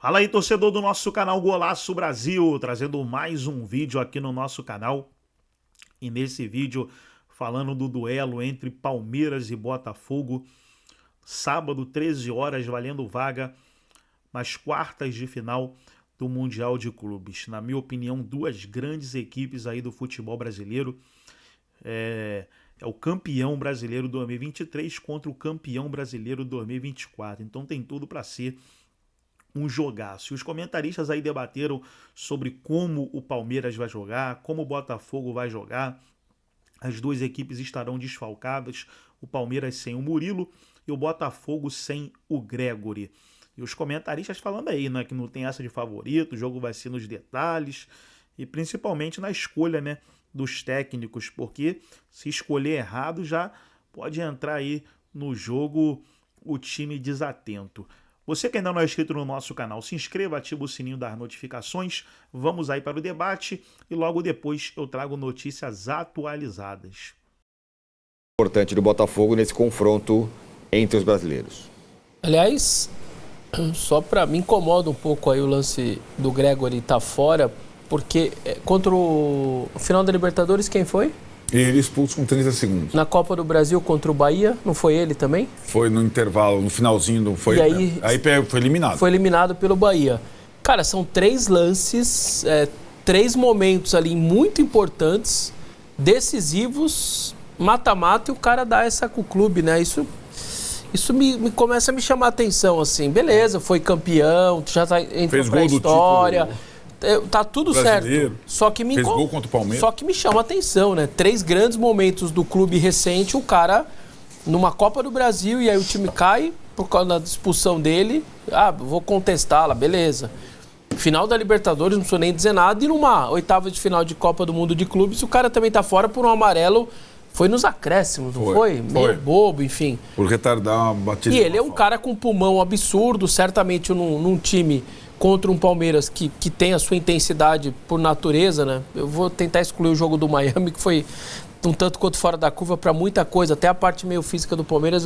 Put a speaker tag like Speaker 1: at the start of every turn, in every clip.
Speaker 1: Fala aí, torcedor do nosso canal Golaço Brasil, trazendo mais um vídeo aqui no nosso canal. E nesse vídeo, falando do duelo entre Palmeiras e Botafogo, sábado, 13 horas, valendo vaga nas quartas de final do Mundial de Clubes. Na minha opinião, duas grandes equipes aí do futebol brasileiro. É o campeão brasileiro 2023 contra o campeão brasileiro 2024. Então tem tudo para ser um jogaço. E os comentaristas aí debateram sobre como o Palmeiras vai jogar, como o Botafogo vai jogar. As duas equipes estarão desfalcadas, o Palmeiras sem o Murilo e o Botafogo sem o Gregori. E os comentaristas falando aí, né, que não tem essa de favorito, o jogo vai ser nos detalhes e principalmente na escolha, né, dos técnicos, porque se escolher errado já pode entrar aí no jogo o time desatento. Você que ainda não é inscrito no nosso canal, se inscreva, ativa o sininho das notificações. Vamos aí para o debate e logo depois eu trago notícias atualizadas.
Speaker 2: Importante do Botafogo nesse confronto entre os brasileiros.
Speaker 3: Aliás, só para me incomoda um pouco aí o lance do Gregori estar fora, porque contra o final da Libertadores, quem foi?
Speaker 4: Ele expulso com 30 segundos.
Speaker 3: Na Copa do Brasil contra o Bahia, não foi ele também?
Speaker 4: Foi no intervalo, no finalzinho, não foi?
Speaker 3: E aí
Speaker 4: foi eliminado.
Speaker 3: Foi eliminado pelo Bahia. Cara, são três lances, três momentos ali muito importantes, decisivos, mata-mata, e o cara dá essa com o clube, né? Isso me começa a me chamar a atenção, assim. Beleza, foi campeão, já entrou pra história. Tá tudo certo. Só que
Speaker 4: fez gol contra o Palmeiras.
Speaker 3: Só que me chama a atenção, né? Três grandes momentos do clube recente, o cara numa Copa do Brasil, e aí o time cai por causa da expulsão dele. Ah, vou contestá-la, beleza. Final da Libertadores, não preciso nem dizer nada. E numa oitava de final de Copa do Mundo de clubes, o cara também tá fora por um amarelo. Foi nos acréscimos, não foi? Meio bobo, enfim.
Speaker 4: Por retardar uma batida.
Speaker 3: E ele é um cara com um pulmão absurdo, certamente num time contra um Palmeiras que tem a sua intensidade por natureza, né? Eu vou tentar excluir o jogo do Miami, que foi um tanto quanto fora da curva para muita coisa. Até a parte meio física do Palmeiras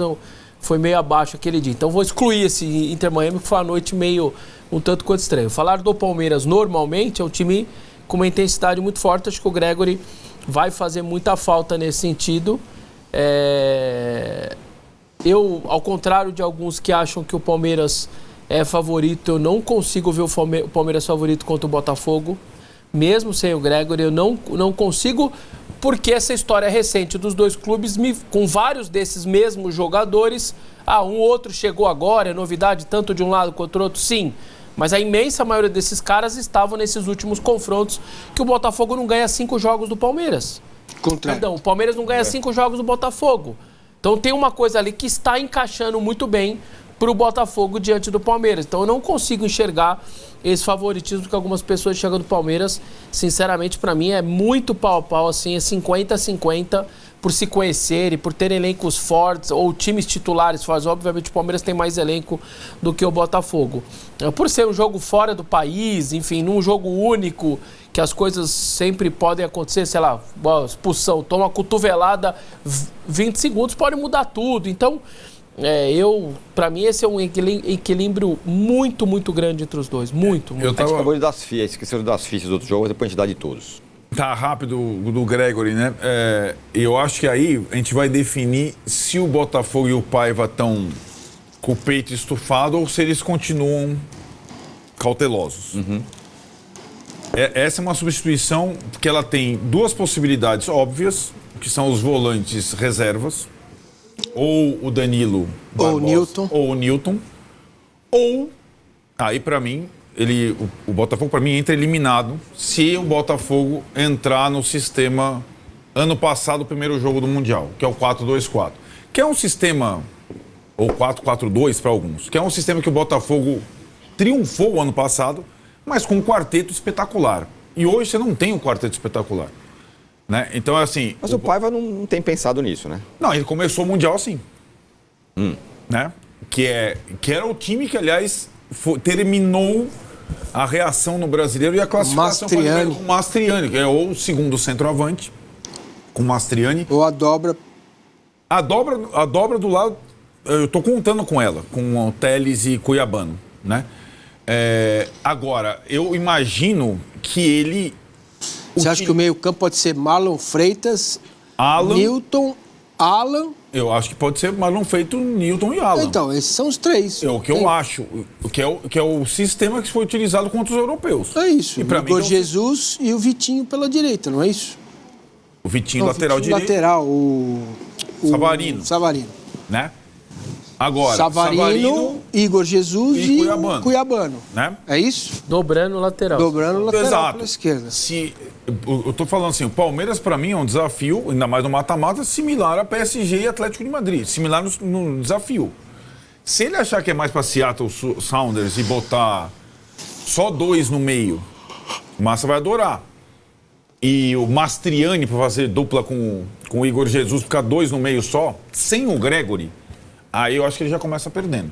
Speaker 3: foi meio abaixo aquele dia. Então vou excluir esse Inter Miami, que foi uma noite meio um tanto quanto estranho. Falar do Palmeiras normalmente é um time com uma intensidade muito forte. Acho que o Gregori vai fazer muita falta nesse sentido. Eu, ao contrário de alguns que acham que o Palmeiras é favorito, eu não consigo ver o Palmeiras favorito contra o Botafogo, mesmo sem o Gregori. Eu não consigo, porque essa história recente dos dois clubes, com vários desses mesmos jogadores, um outro chegou agora, é novidade tanto de um lado quanto do outro, sim, mas a imensa maioria desses caras estavam nesses últimos confrontos que o Botafogo não ganha 5 jogos do Palmeiras. Perdão, o Palmeiras não ganha 5 jogos do Botafogo. Então tem uma coisa ali que está encaixando muito bem para o Botafogo diante do Palmeiras. Então eu não consigo enxergar esse favoritismo que algumas pessoas enxergam do Palmeiras. Sinceramente, para mim é muito pau a pau, assim, é 50-50 por se conhecerem, por ter elencos fortes ou times titulares fortes. Obviamente o Palmeiras tem mais elenco do que o Botafogo. Por ser um jogo fora do país, enfim, num jogo único, que as coisas sempre podem acontecer, sei lá, expulsão, toma uma cotovelada, 20 segundos pode mudar tudo. Então, para mim, esse é um equilíbrio muito, muito grande entre os dois. Muito.
Speaker 2: A gente acabou de dar as fichas, esqueceram das fichas do outro jogo, depois a gente dá de todos.
Speaker 4: Tá rápido do Gregori, né? Eu acho que aí a gente vai definir se o Botafogo e o Paiva estão com o peito estufado ou se eles continuam cautelosos.
Speaker 2: Uhum.
Speaker 4: Essa é uma substituição que ela tem duas possibilidades óbvias, que são os volantes reservas, ou o Danilo Barbosa, ou o Newton, ou aí para mim o Botafogo para mim entra eliminado se o Botafogo entrar no sistema ano passado, o primeiro jogo do Mundial, que é o 4-2-4, que é um sistema, ou 4-4-2 para alguns, que é um sistema que o Botafogo triunfou ano passado, mas com um quarteto espetacular. E hoje você não tem um quarteto espetacular. Né? Então, assim...
Speaker 2: Mas o Paiva não tem pensado nisso, né?
Speaker 4: Não, ele começou o Mundial assim. Né? Que era o time que, aliás, terminou a reação no Brasileiro e a classificação com o Mastriani, que é o segundo centroavante, com o Mastriani.
Speaker 5: Ou a dobra.
Speaker 4: A dobra do lado, eu tô contando com ela, com o Telles e Cuiabano, né? Agora, eu imagino que ele...
Speaker 5: Você acha que o meio-campo pode ser Marlon Freitas,
Speaker 4: Alan,
Speaker 5: Newton, Alan?
Speaker 4: Eu acho que pode ser Marlon Freitas, Newton e Alan.
Speaker 5: Então, esses são os três.
Speaker 4: É o que eu acho. Que é o sistema que foi utilizado contra os europeus.
Speaker 5: É isso.
Speaker 4: E
Speaker 5: o Igor Jesus e o Vitinho pela direita, não é isso?
Speaker 4: O Vitinho lateral
Speaker 5: Vitinho
Speaker 4: direito.
Speaker 5: lateral, o Savarino.
Speaker 4: Né? Agora,
Speaker 5: Savarino, Igor Jesus e
Speaker 4: Cuiabano. Né?
Speaker 5: É isso?
Speaker 3: Dobrando o lateral.
Speaker 5: Dobrando o lateral
Speaker 4: Exato.
Speaker 5: pela esquerda.
Speaker 4: Eu tô falando assim, o Palmeiras para mim é um desafio, ainda mais no mata-mata, similar a PSG e Atlético de Madrid. Similar no desafio. Se ele achar que é mais para Seattle Sounders e botar só 2 no meio, o Massa vai adorar. E o Mastriani para fazer dupla com o Igor Jesus, ficar 2 no meio só, sem o Gregory, aí eu acho que ele já começa perdendo.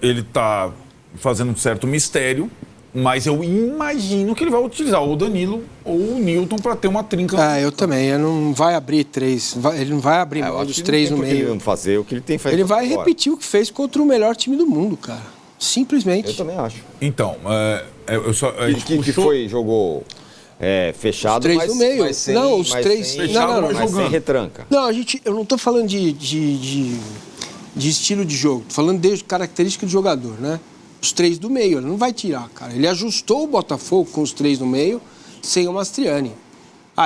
Speaker 4: Ele tá fazendo um certo mistério, mas eu imagino que ele vai utilizar ou o Danilo ou o Newton para ter uma trinca.
Speaker 5: Eu também. Ele não vai abrir 3. Ele não vai abrir mão dos 3 no meio.
Speaker 2: Ele não fazer o que ele tem feito.
Speaker 5: Ele vai repetir o que fez contra o melhor time do mundo, cara. Simplesmente.
Speaker 2: Eu também acho.
Speaker 4: Então,
Speaker 2: jogou fechado,
Speaker 5: os 3 no meio.
Speaker 2: Mas sem,
Speaker 5: não, os 3.
Speaker 2: Sem retranca.
Speaker 5: Não, eu não estou falando de estilo de jogo. Estou falando de característica do jogador, né? Os 3 do meio, ele não vai tirar, cara. Ele ajustou o Botafogo com os 3 no meio, sem o Mastriani.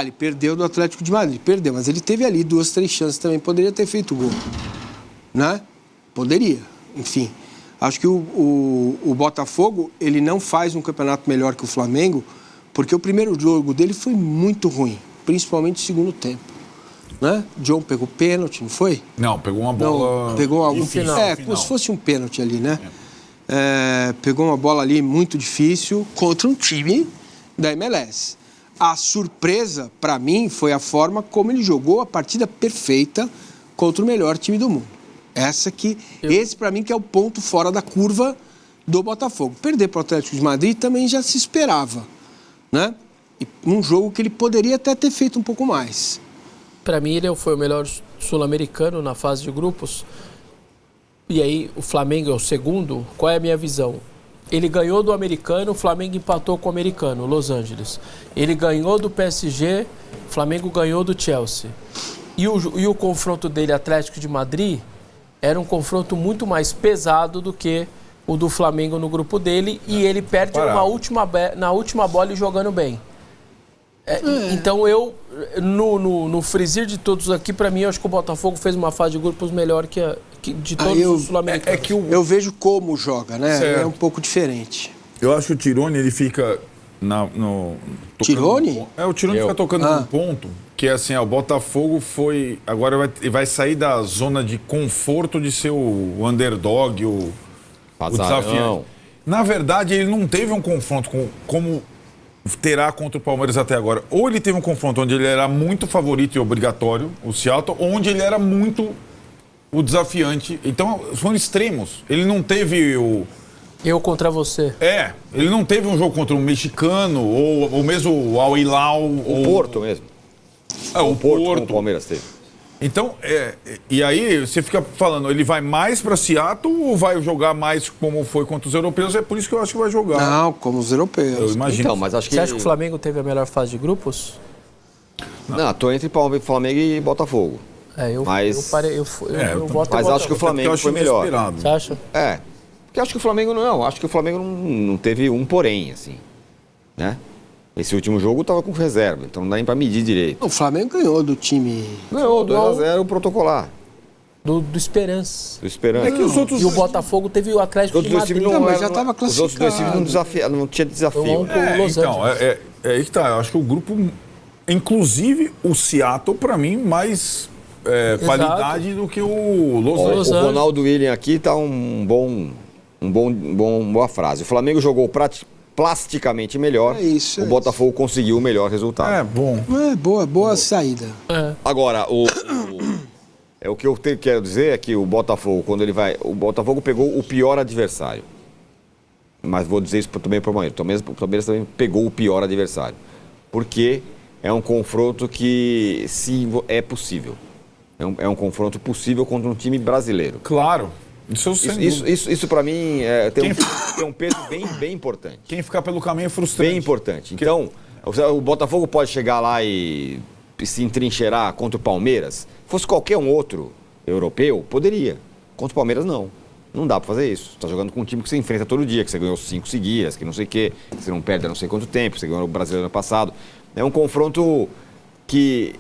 Speaker 5: Ele perdeu do Atlético de Madrid, perdeu, mas ele teve ali 2, 3 chances também, poderia ter feito gol, né? Poderia, enfim. Acho que o Botafogo, ele não faz um campeonato melhor que o Flamengo, porque o primeiro jogo dele foi muito ruim, principalmente no segundo tempo, né? John pegou pênalti, não foi?
Speaker 4: Não, pegou uma bola...
Speaker 5: Não, pegou algum
Speaker 4: final.
Speaker 5: Como se fosse um pênalti ali, né? Pegou uma bola ali muito difícil contra um time da MLS. A surpresa, para mim, foi a forma como ele jogou a partida perfeita contra o melhor time do mundo. Esse, para mim, que é o ponto fora da curva do Botafogo. Perder para o Atlético de Madrid também já se esperava, né? E num jogo que ele poderia até ter feito um pouco mais.
Speaker 3: Para mim, ele foi o melhor sul-americano na fase de grupos. E aí, o Flamengo é o segundo. Qual é a minha visão? Ele ganhou do americano, o Flamengo empatou com o americano, Los Angeles. Ele ganhou do PSG, o Flamengo ganhou do Chelsea. E o confronto dele, Atlético de Madrid, era um confronto muito mais pesado do que o do Flamengo no grupo dele. E ele perde na última bola e jogando bem. Então, no frisir de todos aqui, para mim, eu acho que o Botafogo fez uma fase de grupos melhor que de todos os sul-americanos.
Speaker 5: Eu vejo como joga, né? É um pouco diferente.
Speaker 4: Eu acho que o Tirone, ele fica
Speaker 5: Tirone?
Speaker 4: O Tirone fica tocando num ponto que é assim, o Botafogo agora vai sair da zona de conforto de ser o underdog, o desafiante. Na verdade, ele não teve um confronto como terá contra o Palmeiras até agora. Ou ele teve um confronto onde ele era muito favorito e obrigatório, o Seattle, onde ele era muito o desafiante. Então, são extremos. Ele não teve o...
Speaker 3: Eu contra você.
Speaker 4: Ele não teve um jogo contra um mexicano, ou mesmo o Al Hilal.
Speaker 2: O Porto mesmo.
Speaker 4: O Porto.
Speaker 2: Como o Palmeiras teve.
Speaker 4: Então, e aí você fica falando, ele vai mais para Seattle ou vai jogar mais como foi contra os europeus? É por isso que eu acho que vai jogar.
Speaker 5: Não, como os europeus.
Speaker 4: Eu imagino.
Speaker 2: Então, mas acho que...
Speaker 3: Você acha que o Flamengo teve a melhor fase de grupos?
Speaker 2: Não, tô entre Flamengo e Botafogo.
Speaker 3: Eu voto
Speaker 2: mas acho que o Flamengo foi melhor.
Speaker 3: Você acha?
Speaker 2: Porque acho que o Flamengo não teve um porém, assim, né? Esse último jogo estava com reserva, então não dá nem para medir direito.
Speaker 5: O Flamengo ganhou do time...
Speaker 2: Ganhou, 2-0 protocolar.
Speaker 3: Do Esperança.
Speaker 2: Do Esperança.
Speaker 4: Que os outros...
Speaker 3: E o Botafogo teve o Atlético de Madrid.
Speaker 5: Mas já estava classificado.
Speaker 2: Os outros dois times não tinha desafio.
Speaker 4: Então, aí que tá. Eu acho que o grupo, inclusive o Seattle, para mim, mais qualidade do que o Los Angeles.
Speaker 2: O Ronaldo William aqui tá boa frase. O Flamengo jogou plasticamente melhor, o Botafogo conseguiu o melhor resultado.
Speaker 4: Bom.
Speaker 5: Boa saída.
Speaker 2: Agora, o que eu quero dizer é que o Botafogo, o Botafogo pegou o pior adversário. Mas vou dizer isso também para o Palmeiras. O Palmeiras também pegou o pior adversário. Porque é um confronto que sim, é possível. É um confronto possível contra um time brasileiro.
Speaker 4: Claro.
Speaker 2: Isso para mim tem um peso bem importante.
Speaker 4: Quem ficar pelo caminho é frustrante.
Speaker 2: Bem importante. Então, o Botafogo pode chegar lá e se entrincheirar contra o Palmeiras. Se fosse qualquer um outro europeu, poderia. Contra o Palmeiras, não. Não dá pra fazer isso. Você tá jogando com um time que você enfrenta todo dia, que você ganhou 5 seguidas, que não sei o quê, que você não perde há não sei quanto tempo, que você ganhou no Brasileiro ano passado. É um confronto que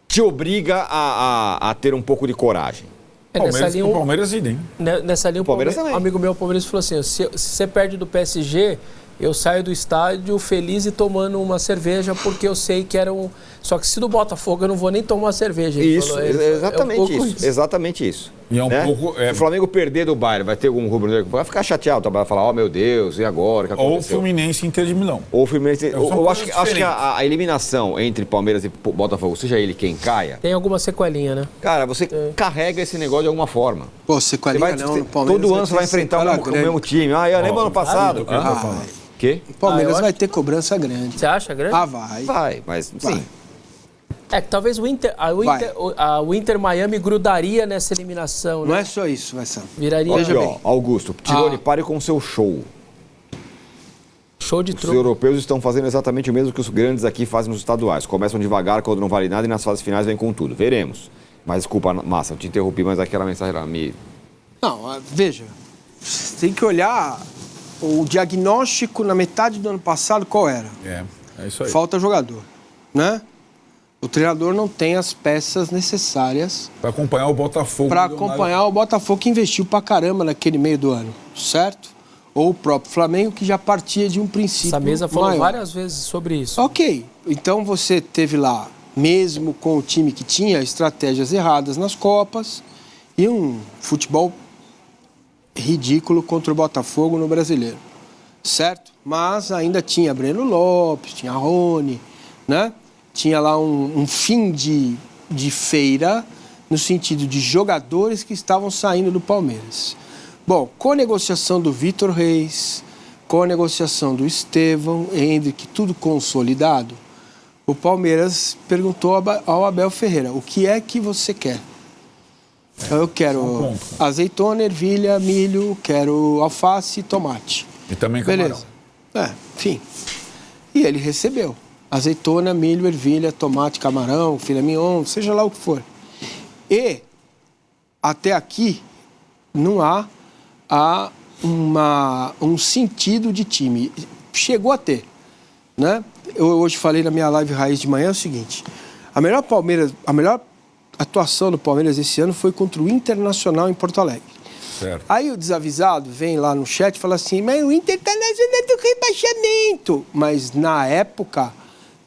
Speaker 2: te obriga a ter um pouco de coragem.
Speaker 4: O Palmeiras idem.
Speaker 3: Nessa linha, um amigo meu, o Palmeiras, falou assim, se você perde do PSG, eu saio do estádio feliz e tomando uma cerveja, porque eu sei que era um... Só que se do Botafogo eu não vou nem tomar uma cerveja.
Speaker 2: Exatamente isso.
Speaker 4: E é um pouco...
Speaker 2: Se o Flamengo perder do Bayern, vai ter algum rubro-negro que vai ficar chateado, vai falar, meu Deus, e agora?
Speaker 4: Ou o Fluminense Inter de Milão.
Speaker 2: Ou o Fluminense... Eu acho que a eliminação entre Palmeiras e Botafogo, seja ele quem caia...
Speaker 3: Tem alguma sequelinha, né?
Speaker 2: Cara, você carrega esse negócio de alguma forma.
Speaker 5: Pô, sequelinha não, no Palmeiras...
Speaker 2: Todo ano você vai enfrentar o mesmo time. Eu lembro ano passado. Quê?
Speaker 5: O Palmeiras vai ter cobrança grande.
Speaker 3: Você acha grande?
Speaker 2: Vai, mas sim.
Speaker 3: É que talvez o Inter Miami grudaria nessa eliminação, né?
Speaker 5: Não é só isso, vai ser.
Speaker 3: Viraria...
Speaker 2: Veja bem. Augusto, Tirone, pare com o seu show.
Speaker 3: Show de truque.
Speaker 2: Os europeus estão fazendo exatamente o mesmo que os grandes aqui fazem nos estaduais. Começam devagar, quando não vale nada, e nas fases finais vem com tudo. Veremos. Mas desculpa, Massa, eu te interrompi, mas aquela mensagem lá me...
Speaker 5: Não, veja, você tem que olhar o diagnóstico na metade do ano passado, qual era?
Speaker 4: É isso aí.
Speaker 5: Falta jogador, né? O treinador não tem as peças necessárias
Speaker 4: para acompanhar o Botafogo.
Speaker 5: Para acompanhar o Botafogo, que investiu pra caramba naquele meio do ano, certo? Ou o próprio Flamengo, que já partia de um princípio
Speaker 3: Essa mesa falou
Speaker 5: maior.
Speaker 3: várias vezes sobre isso.
Speaker 5: Ok, então você teve lá, mesmo com o time que tinha estratégias erradas nas Copas e um futebol ridículo contra o Botafogo no Brasileiro, certo? Mas ainda tinha Breno Lopes, tinha Rony, né? Tinha lá um fim de feira no sentido de jogadores que estavam saindo do Palmeiras. Bom, com a negociação do Vitor Reis, com a negociação do Estevão, Hendrick, tudo consolidado, o Palmeiras perguntou ao Abel Ferreira, o que é que você quer? Eu quero azeitona, ervilha, milho, quero alface e tomate.
Speaker 4: E também camarão.
Speaker 5: Beleza. Enfim. E ele recebeu. Azeitona, milho, ervilha, tomate, camarão, filé mignon, seja lá o que for. E, até aqui, não há um sentido de time. Chegou a ter, né? Eu hoje falei na minha live Raiz de manhã o seguinte, a melhor atuação do Palmeiras esse ano foi contra o Internacional em Porto Alegre.
Speaker 4: Certo.
Speaker 5: Aí o desavisado vem lá no chat e fala assim, mas o Inter está na zona do rebaixamento. Mas na época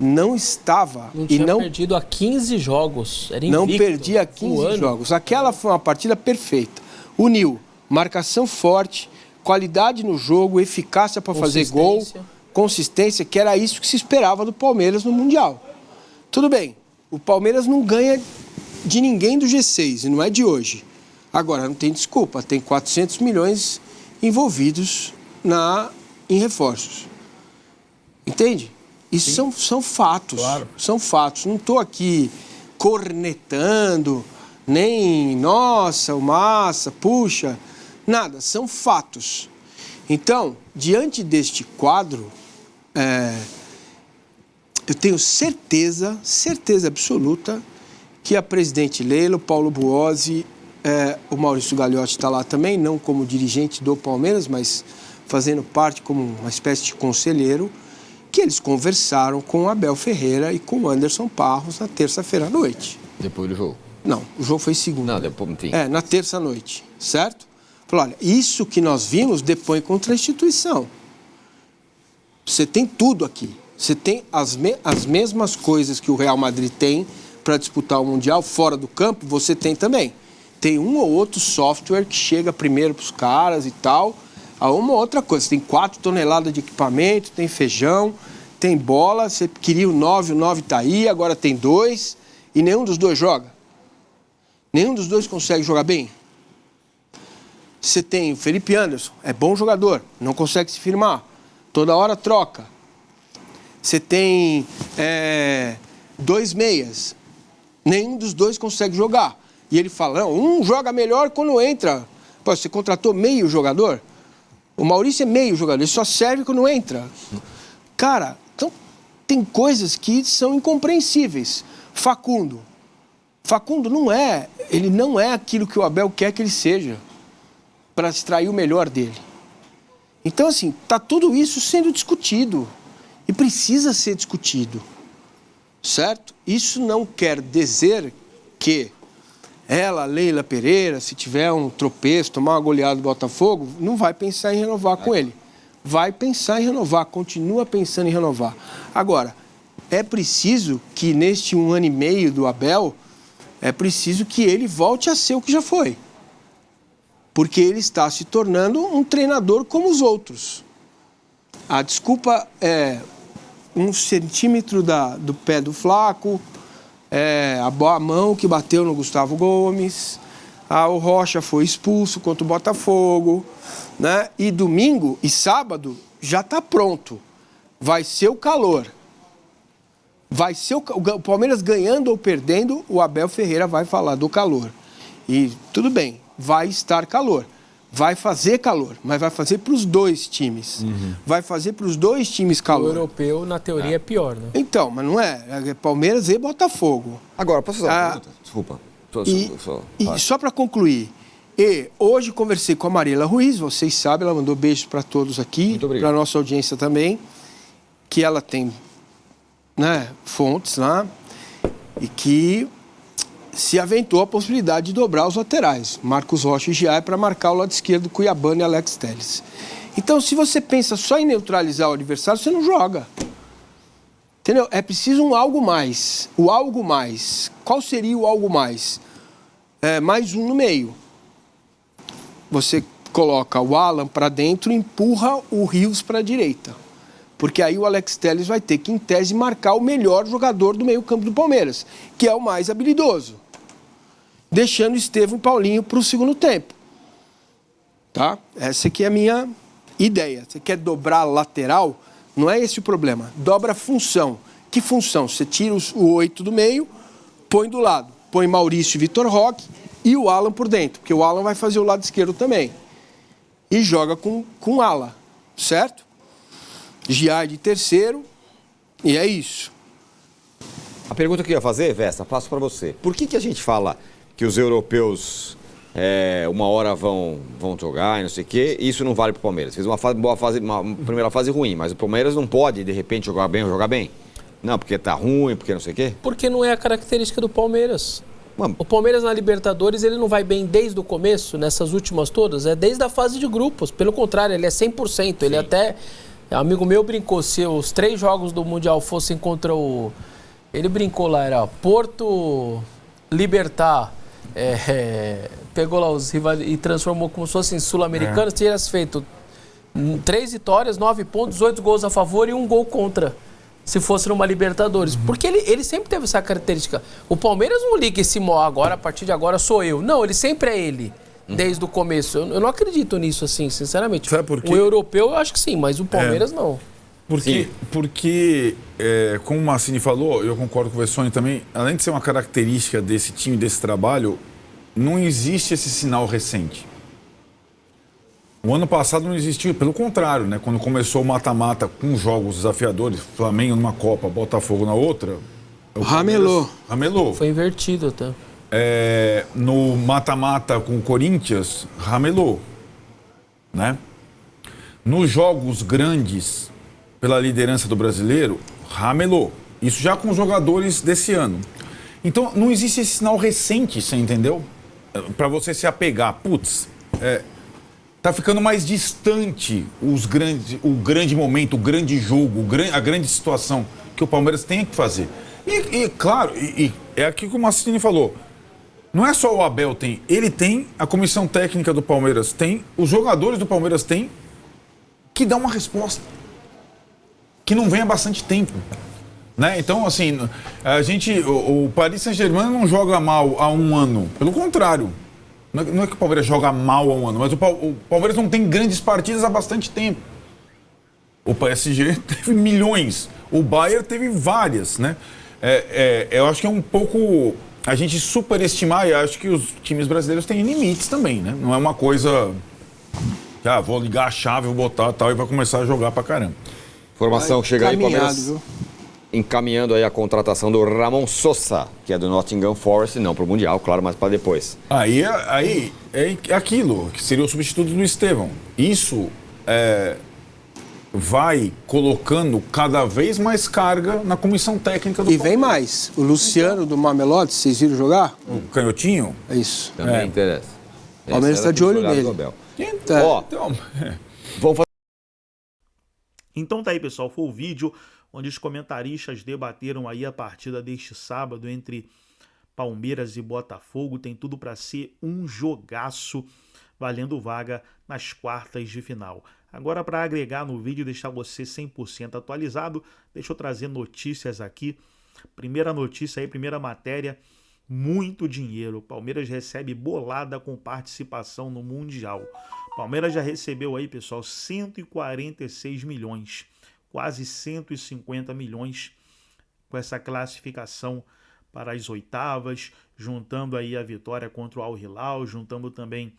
Speaker 5: não estava.
Speaker 3: Não tinha perdido há 15 jogos. Era invicto,
Speaker 5: não perdia 15 jogos. Aquela foi uma partida perfeita. Uniu marcação forte, qualidade no jogo, eficácia para fazer gol, consistência, que era isso que se esperava do Palmeiras no Mundial. Tudo bem, o Palmeiras não ganha de ninguém do G6, e não é de hoje. Agora, não tem desculpa, tem 400 milhões envolvidos em reforços. Entende? Isso são fatos.
Speaker 4: Claro.
Speaker 5: São fatos. Não estou aqui cornetando, nem, nossa, o Massa, puxa, nada. São fatos. Então, diante deste quadro, eu tenho certeza absoluta, que a presidente Leila, o Paulo Buozzi, o Maurício Gagliotti está lá também, não como dirigente do Palmeiras, mas fazendo parte como uma espécie de conselheiro, que eles conversaram com o Abel Ferreira e com o Anderson Barros na terça-feira à noite.
Speaker 2: Depois do jogo?
Speaker 5: Não, o jogo foi segunda.
Speaker 2: Não, depois, enfim.
Speaker 5: Na terça-noite, certo? Falou, olha, isso que nós vimos depõe contra a instituição. Você tem tudo aqui. Você tem as mesmas coisas que o Real Madrid tem para disputar o Mundial fora do campo, você tem também. Tem um ou outro software que chega primeiro para os caras e tal. A uma ou outra coisa. Você tem 4 toneladas de equipamento, tem feijão, tem bola. Você queria o 9 está aí, agora tem 2. E nenhum dos dois joga. Nenhum dos dois consegue jogar bem. Você tem o Felipe Anderson, é bom jogador, não consegue se firmar. Toda hora troca. Você tem 2 meias. Nenhum dos dois consegue jogar. E ele fala, não, um joga melhor quando entra Pô, você contratou meio jogador? O Maurício é meio jogador, ele só serve quando entra. Cara, então tem coisas que são incompreensíveis. Facundo ele não é aquilo que o Abel quer que ele seja, para extrair o melhor dele. Então, assim, tá tudo isso sendo discutido e precisa ser discutido, certo? Isso não quer dizer que Leila Pereira, se tiver um tropeço, tomar uma goleada do Botafogo, não vai pensar em renovar com ele. Vai pensar em renovar, continua pensando em renovar. Agora, é preciso que neste 1 ano e meio do Abel, é preciso que ele volte a ser o que já foi. Porque ele está se tornando um treinador como os outros. A desculpa é 1 centímetro do pé do Flaco, a boa mão que bateu no Gustavo Gomes, o Rocha foi expulso contra o Botafogo, né? E domingo e sábado já está pronto. Vai ser o calor. Vai ser o Palmeiras ganhando ou perdendo, o Abel Ferreira vai falar do calor. E tudo bem, vai estar calor. Vai fazer calor, mas vai fazer para os 2 times. Vai fazer para os 2 times calor.
Speaker 3: O europeu, na teoria, é pior, né?
Speaker 5: Então, mas não é. É Palmeiras e Botafogo.
Speaker 2: Agora, posso fazer uma pergunta? Desculpa.
Speaker 5: E só para concluir, hoje conversei com a Mariela Ruiz, vocês sabem, ela mandou beijos para todos aqui, para a nossa audiência também, que ela tem, né, fontes lá, e que se aventou a possibilidade de dobrar os laterais, Marcos Rocha e Giai, para marcar o lado esquerdo, Cuiabano e Alex Telles. Então, se você pensa só em neutralizar o adversário, você não joga. Entendeu? É preciso um algo mais. O algo mais. Qual seria o algo mais? Mais um no meio. Você coloca o Alan para dentro e empurra o Rios para a direita. Porque aí o Alex Telles vai ter que, em tese, marcar o melhor jogador do meio-campo do Palmeiras, que é o mais habilidoso. Deixando Estevão e Paulinho para o segundo tempo. Tá? Essa aqui é a minha ideia. Você quer dobrar a lateral? Não é esse o problema. Dobra a função. Que função? Você tira o 8 do meio, põe do lado. Põe Maurício e Vitor Roque e o Alan por dentro, porque o Alan vai fazer o lado esquerdo também. E joga com ala, certo? Giai de terceiro, e é isso.
Speaker 2: A pergunta que eu ia fazer, Vesta, passo para você. Por que a gente fala que os europeus uma hora vão jogar e não sei o quê, e isso não vale para o Palmeiras? Fez uma primeira fase ruim, mas o Palmeiras não pode, de repente, jogar bem ou jogar bem? Não, porque tá ruim, porque não sei o quê?
Speaker 3: Porque não é a característica do Palmeiras. O Palmeiras na Libertadores, ele não vai bem desde o começo, nessas últimas todas, é desde a fase de grupos. Pelo contrário, ele é 100%. Ele até... Amigo meu brincou, se os 3 jogos do Mundial fossem contra o... Ele brincou lá, era Porto, Libertar, pegou lá os rivais e transformou como se fossem sul-americanos, tivesse feito 3 vitórias, 9 pontos, 8 gols a favor e 1 gol contra, se fosse numa Libertadores. Porque ele sempre teve essa característica. O Palmeiras não liga esse agora, a partir de agora sou eu. Não, ele sempre é ele. Desde o começo. Eu não acredito nisso, assim, sinceramente.
Speaker 4: Sabe por quê?
Speaker 3: O europeu eu acho que sim, mas o Palmeiras não.
Speaker 4: Porque como o Massini falou, eu concordo com o Vessone também, além de ser uma característica desse time, desse trabalho, não existe esse sinal recente. O ano passado não existiu, pelo contrário, né? Quando começou o mata-mata com jogos desafiadores, Flamengo numa Copa, Botafogo na outra... Ramelou.
Speaker 3: Foi invertido até.
Speaker 4: No mata-mata com o Corinthians, ramelou, né? Nos jogos grandes pela liderança do brasileiro, ramelou. Isso já com os jogadores desse ano. Então, não existe esse sinal recente, você entendeu? Para você se apegar. Tá ficando mais distante o grande momento, o grande jogo, a grande situação que o Palmeiras tem que fazer. E claro, é aquilo que o Massini falou. Não é só o Abel tem, ele tem, a comissão técnica do Palmeiras tem, os jogadores do Palmeiras tem, que dá uma resposta. Que não vem há bastante tempo. Né? Então, assim, o Paris Saint-Germain não joga mal há 1 ano. Pelo contrário. Não é que o Palmeiras joga mal há 1 ano, mas o Palmeiras não tem grandes partidas há bastante tempo. O PSG teve milhões, o Bayern teve várias, né? Eu acho que é um pouco a gente superestimar, e acho que os times brasileiros têm limites também, né? Não é uma coisa que, vou ligar a chave, vou botar tal e vai começar a jogar pra caramba.
Speaker 2: Informação que chega aí, Palmeiras,
Speaker 5: viu?
Speaker 2: encaminhando aí a contratação do Ramon Sosa, que é do Nottingham Forest, não pro Mundial, claro, mas para depois.
Speaker 4: Aí é aquilo, que seria o substituto do Estevão. Isso vai colocando cada vez mais carga na comissão técnica do
Speaker 5: E vem mais. O Luciano do Mamelodi, vocês viram jogar?
Speaker 4: O Canhotinho?
Speaker 5: É isso.
Speaker 2: Também interessa.
Speaker 5: O Palmeiras está de olho nele.
Speaker 2: Ó, vamos fazer.
Speaker 1: Então tá aí, pessoal, foi o vídeo onde os comentaristas debateram aí a partida deste sábado entre Palmeiras e Botafogo. Tem tudo para ser um jogaço, valendo vaga nas quartas de final. Agora, para agregar no vídeo e deixar você 100% atualizado, deixa eu trazer notícias aqui. Primeira notícia aí, primeira matéria, muito dinheiro. Palmeiras recebe bolada com participação no Mundial. Palmeiras já recebeu aí, pessoal, 146 milhões, quase 150 milhões com essa classificação para as oitavas, juntando aí a vitória contra o Al Hilal, juntando também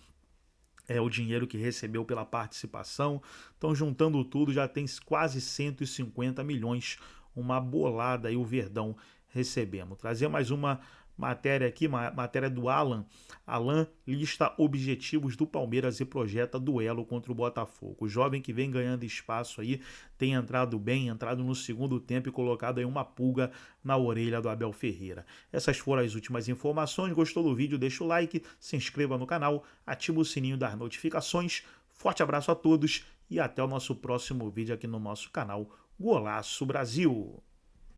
Speaker 1: o dinheiro que recebeu pela participação. Então, juntando tudo, já tem quase 150 milhões, uma bolada aí o Verdão recebendo. Trazer mais uma matéria aqui, matéria do Alan. Alan lista objetivos do Palmeiras e projeta duelo contra o Botafogo. O jovem que vem ganhando espaço aí, tem entrado bem, entrado no segundo tempo e colocado aí uma pulga na orelha do Abel Ferreira. Essas foram as últimas informações. Gostou do vídeo? Deixa o like, se inscreva no canal, ativa o sininho das notificações. Forte abraço a todos e até o nosso próximo vídeo aqui no nosso canal Golaço Brasil.